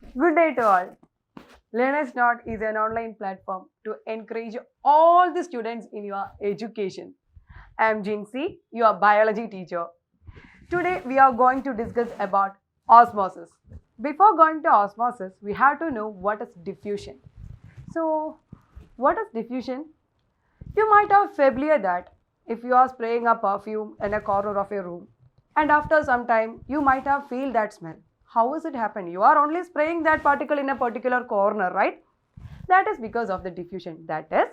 Good day to all. Learners Not is an online platform to encourage all the students in your education. I am Jinsi, your biology teacher. Today we are going to discuss about osmosis. Before going to osmosis, we have to know what is diffusion. So, what is diffusion? You might have familiar that if you are spraying a perfume in a corner of your room, and after some time you might have feel that smell. How is it happen? You are only spraying that particle in a particular corner, right? That is because of the diffusion. That is,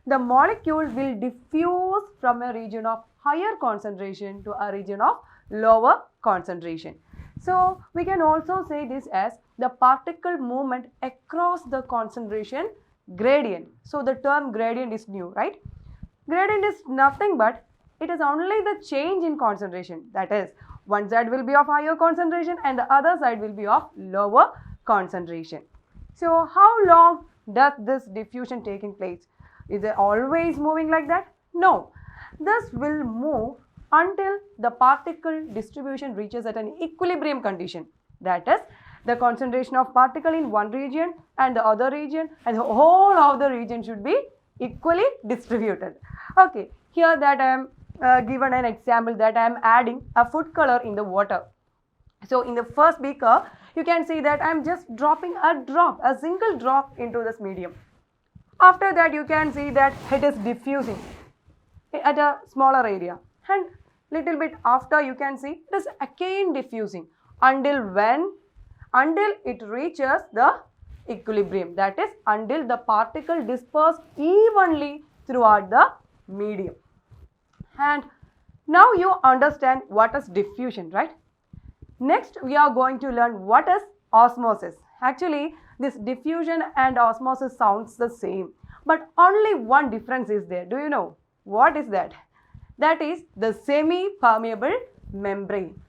the molecule will diffuse from a region of higher concentration to a region of lower concentration. So we can also say this as the particle movement across the concentration gradient. So the term gradient is new, right? Gradient is nothing but it is only the change in concentration. That is, one side will be of higher concentration and the other side will be of lower concentration. So how long does this diffusion taking place? Is it always moving like that? No. This will move until the particle distribution reaches at an equilibrium condition. That is, the concentration of particle in one region and the other region and the whole of the region should be equally distributed. Okay, here that I am given an example that I am adding a food color in the water. So in the first beaker, you can see that I am just dropping a single drop into this medium. After that, you can see that it is diffusing at a smaller area, and little bit after you can see it is again diffusing until when? Until it reaches the equilibrium, that is until the particle disperse evenly throughout the medium. And now you understand what is diffusion, right? Next, we are going to learn what is osmosis. Actually, this diffusion and osmosis sounds the same, but only one difference is there. Do you know? What is that? That is the semi-permeable membrane.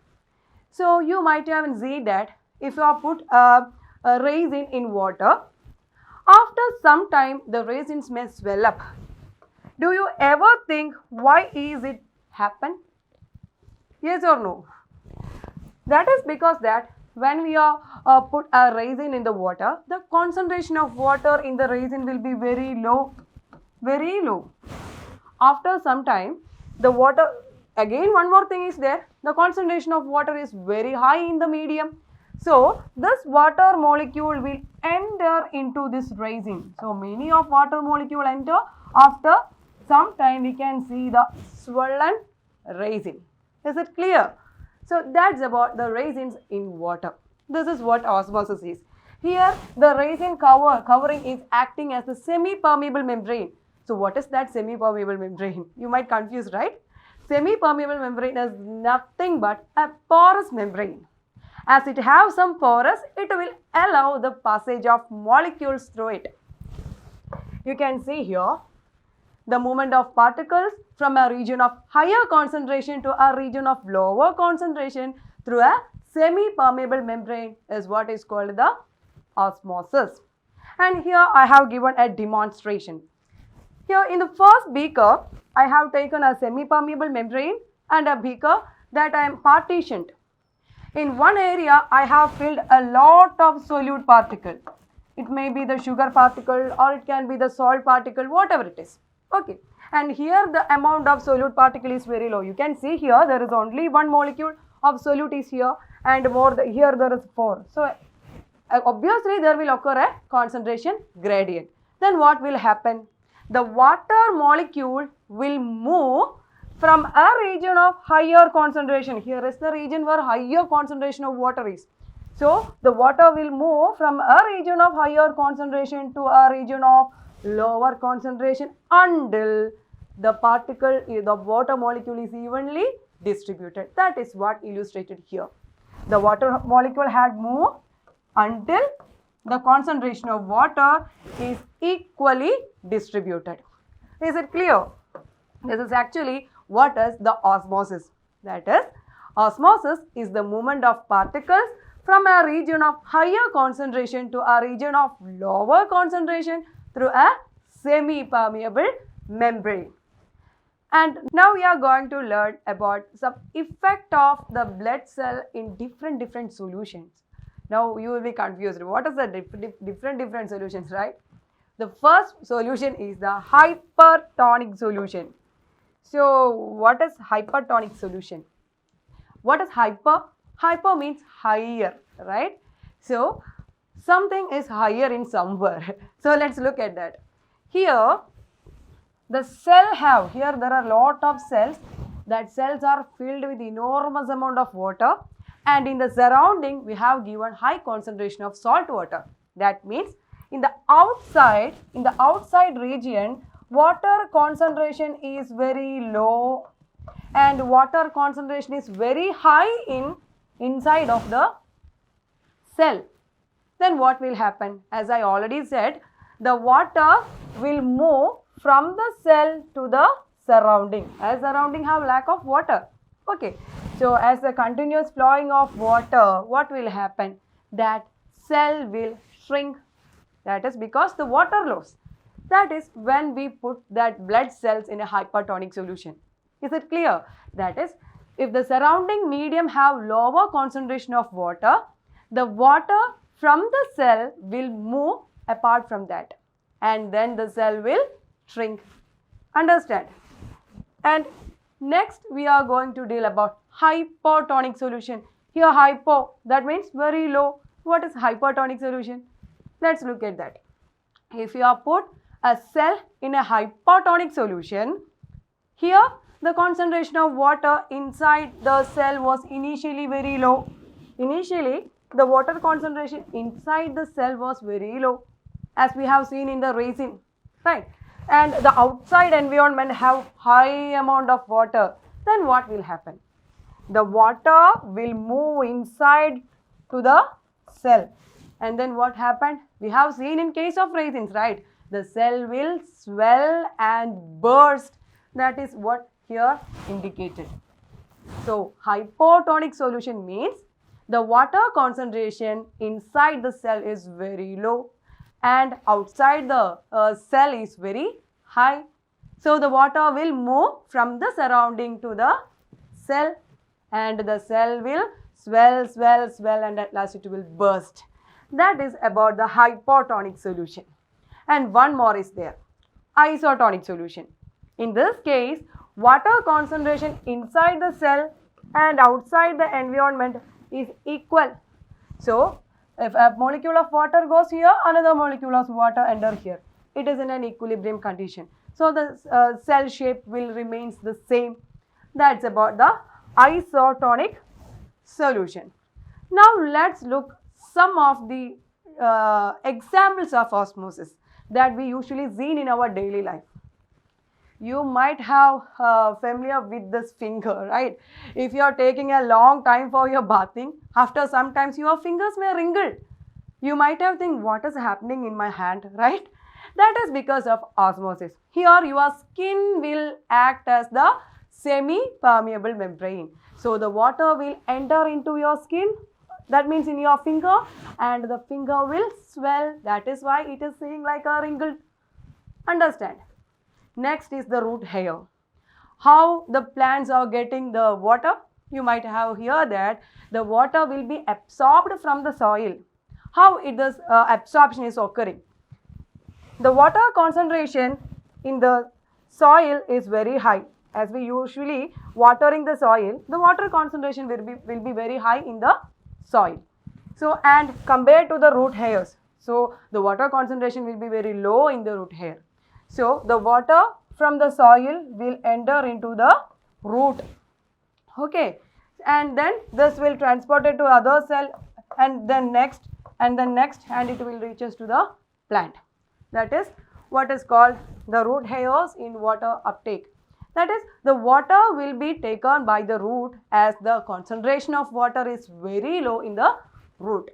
So, you might have seen that if you have put a resin in water, after some time the resins may swell up. Do you ever think why is it happen? Yes or no? That is because that when we are put a resin in the water, the concentration of water in the resin will be very low, very low. After some time, the water, again one more thing is there, the concentration of water is very high in the medium. So this water molecule will enter into this resin. So many of water molecule enter. After some time we can see the swollen resin. Is it clear? So that's about the resins in water. This is what osmosis is. Here the resin covering is acting as the semi-permeable membrane. So what is that semi-permeable membrane? You might confuse, right? Semi-permeable membrane is nothing but a porous membrane. As it has some pores, it will allow the passage of molecules through it. You can see here the movement of particles from a region of higher concentration to a region of lower concentration through a semi-permeable membrane is what is called the osmosis. And here I have given a demonstration. Here in the first beaker, I have taken a semi-permeable membrane and a beaker that I am partitioned. In one area, I have filled a lot of solute particle. It may be the sugar particle or it can be the salt particle, whatever it is. Okay, and here the amount of solute particle is very low. You can see here there is only one molecule of solute is here and here there is 4. So obviously there will occur a concentration gradient. Then what will happen? The water molecule will move from a region of higher concentration. Here is the region where higher concentration of water is. So the water will move from a region of higher concentration to a region of lower concentration until the particle, the water molecule is evenly distributed. That is what illustrated here. The water molecule had moved until the concentration of water is equally distributed. Is it clear? This is actually what is the osmosis. That is, osmosis is the movement of particles from a region of higher concentration to a region of lower concentration through a semi-permeable membrane. And now we are going to learn about some effect of the blood cell in different solutions. Now you will be confused. What is the different solutions, right? The first solution is the hypertonic solution. So what is hypertonic solution? What is hyper? Hyper means higher, right? So something is higher in somewhere. So let's look at that. Here the cell have, here there are lot of cells. That cells are filled with enormous amount of water, and in the surrounding we have given high concentration of salt water. That means in the outside region, water concentration is very low and water concentration is very high inside of the cell. Then what will happen? As I already said, the water will move from the cell to the surrounding, as surrounding have lack of water. Okay, so as the continuous flowing of water, what will happen? That cell will shrink. That is because the water loss. That is when we put that blood cells in a hypertonic solution. Is it clear? That is, if the surrounding medium have lower concentration of water, the water from the cell will move apart from that, and then the cell will shrink. Understand? And next we are going to deal about hypertonic solution. Here hypo, that means very low. What is hypertonic solution? Let's look at that. If you have put a cell in a hypertonic solution, here the concentration of water inside the cell was initially very low. Initially the water concentration inside the cell was very low, as we have seen in the resin, right? And the outside environment have high amount of water. Then what will happen? The water will move inside to the cell, and then what happened? We have seen in case of resins, right? The cell will swell and burst. That is what here indicated. So hypotonic solution means the water concentration inside the cell is very low and outside the cell is very high. So the water will move from the surrounding to the cell, and the cell will swell and at last it will burst. That is about the hypotonic solution. And one more is there, isotonic solution. In this case, water concentration inside the cell and outside the environment is equal. So if a molecule of water goes here, another molecule of water enter here. It is in an equilibrium condition. So the cell shape will remains the same. That's about the isotonic solution. Now let's look some of the examples of osmosis that we usually see in our daily life. You might have familiar with this finger, right? If you are taking a long time for your bathing, after sometimes your fingers may wrinkle. You might have think, what is happening in my hand, right? That is because of osmosis. Here your skin will act as the semi-permeable membrane. So the water will enter into your skin, that means in your finger, and the finger will swell. That is why it is seeing like a wrinkle. Understand? Next is the root hair. How the plants are getting the water? You might have heard that the water will be absorbed from the soil. How this absorption is occurring? The water concentration in the soil is very high. As we usually watering the soil, the water concentration will be very high in the soil. So, and compared to the root hairs, so the water concentration will be very low in the root hair. So the water from the soil will enter into the root. Okay, and then this will transport it to other cell, and then next, and then next, and it will reaches to the plant. That is what is called the root hairs in water uptake. That is, the water will be taken by the root as the concentration of water is very low in the root.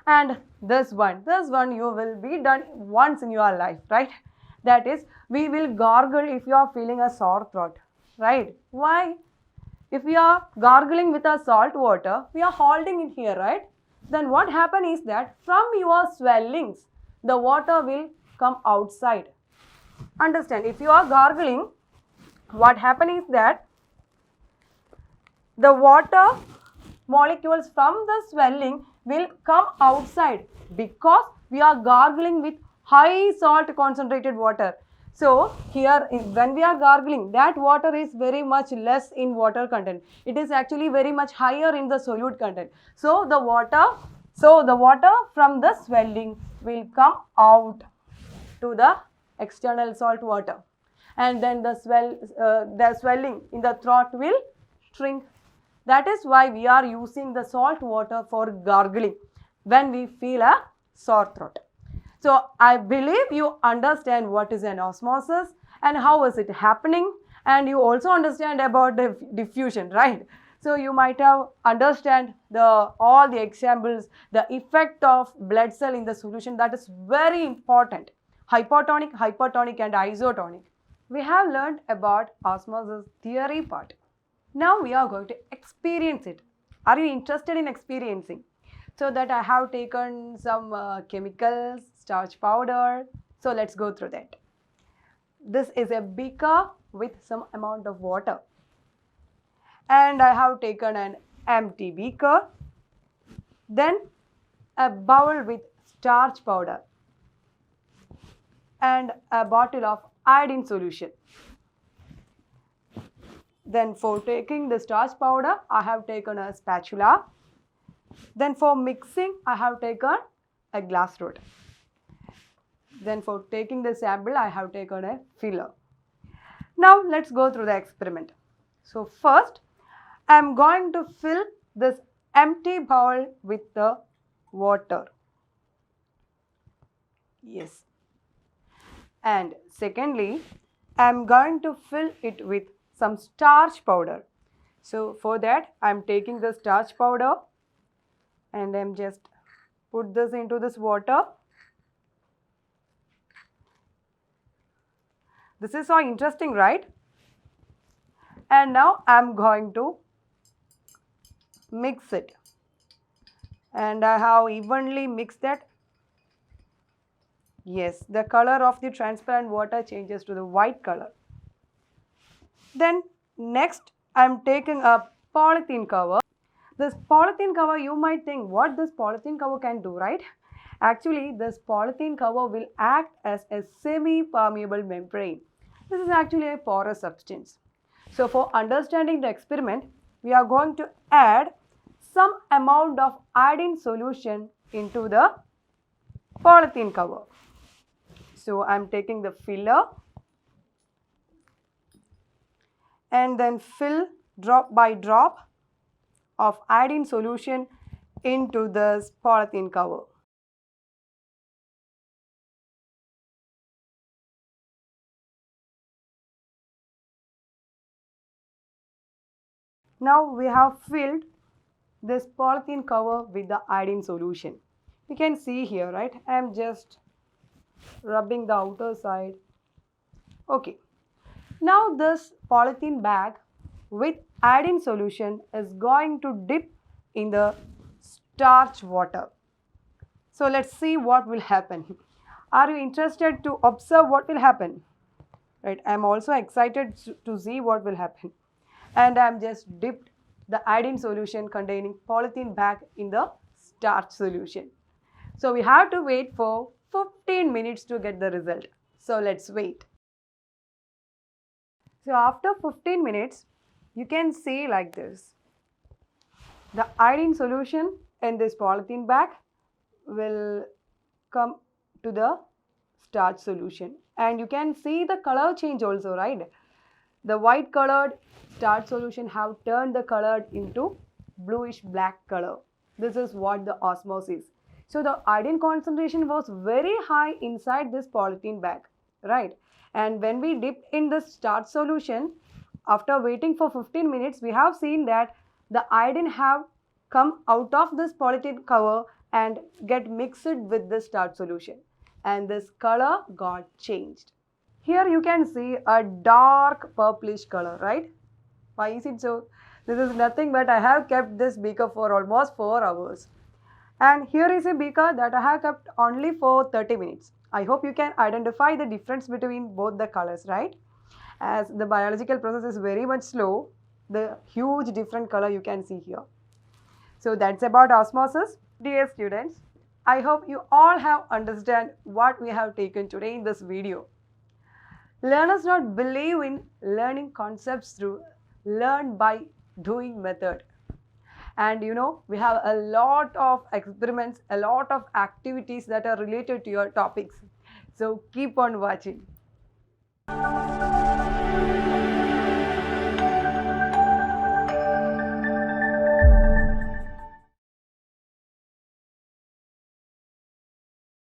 And this one you will be done once in your life, right? That is, we will gargle if you are feeling a sore throat, right? Why? If we are gargling with a salt water, we are holding it here, right? Then what happens is that from your swellings, the water will come outside. Understand? If you are gargling, what happens is that the water molecules from the swelling will come outside because we are gargling with high salt concentrated water. So here when we are gargling, that water is very much less in water content. It is actually very much higher in the solute content. So the water from the swelling will come out to the external salt water, and then the swelling in the throat will shrink. That is why we are using the salt water for gargling when we feel a sore throat. So I believe you understand what is an osmosis and how is it happening, and you also understand about the diffusion, right? So you might have understand all the examples, the effect of blood cell in the solution. That is very important. Hypotonic, hypertonic and isotonic. We have learned about osmosis theory part. Now we are going to experience it. Are you interested in experiencing? So that I have taken some chemicals, starch powder. So let's go through that. This is a beaker with some amount of water. And I have taken an empty beaker. Then a bowl with starch powder. And a bottle of iodine solution. Then for taking the starch powder, I have taken a spatula. Then for mixing, I have taken a glass rod. Then for taking the sample, I have taken a filler. Now let's go through the experiment. So first, I am going to fill this empty bowl with the water. Yes. And secondly, I am going to fill it with some starch powder. So for that, I am taking the starch powder and I am just put this into this water. This is so interesting, right? And now I am going to mix it. And I have evenly mixed that. Yes, the color of the transparent water changes to the white color. Then next I am taking a polythene cover. This polythene cover, you might think what this polythene cover can do, right? Actually, this polythene cover will act as a semi-permeable membrane. This is actually a porous substance. So for understanding the experiment, we are going to add some amount of iodine solution into the polythene cover. So I am taking the filler and then fill drop by drop of iodine solution into this polythene cover. Now we have filled this polythene cover with the iodine solution. You can see here, right? I am just rubbing the outer side. Okay. Now this polythene bag with iodine solution is going to dip in the starch water. So let's see what will happen. Are you interested to observe what will happen? Right, I am also excited to see what will happen. And I am just dipped the iodine solution containing polythene bag in the starch solution. So we have to wait for 15 minutes to get the result. So let's wait. So after 15 minutes, you can see like this. The iodine solution in this polythene bag will come to the starch solution. And you can see the color change also, right? The white colored starch solution have turned the color into bluish black color. This is what the osmosis is. So the iodine concentration was very high inside this polythene bag, right? And when we dip in the starch solution, after waiting for 15 minutes, we have seen that the iodine have come out of this polythene cover and get mixed with the starch solution. And this color got changed. Here you can see a dark purplish color, right? Why is it so? This is nothing but I have kept this beaker for almost 4 hours. And here is a beaker that I have kept only for 30 minutes. I hope you can identify the difference between both the colors, right? As the biological process is very much slow, the huge different color you can see here. So that's about osmosis. Dear students, I hope you all have understand what we have taken today in this video. Learners not believe in learning concepts through learn by doing method. And we have a lot of experiments, a lot of activities that are related to your topics. So keep on watching.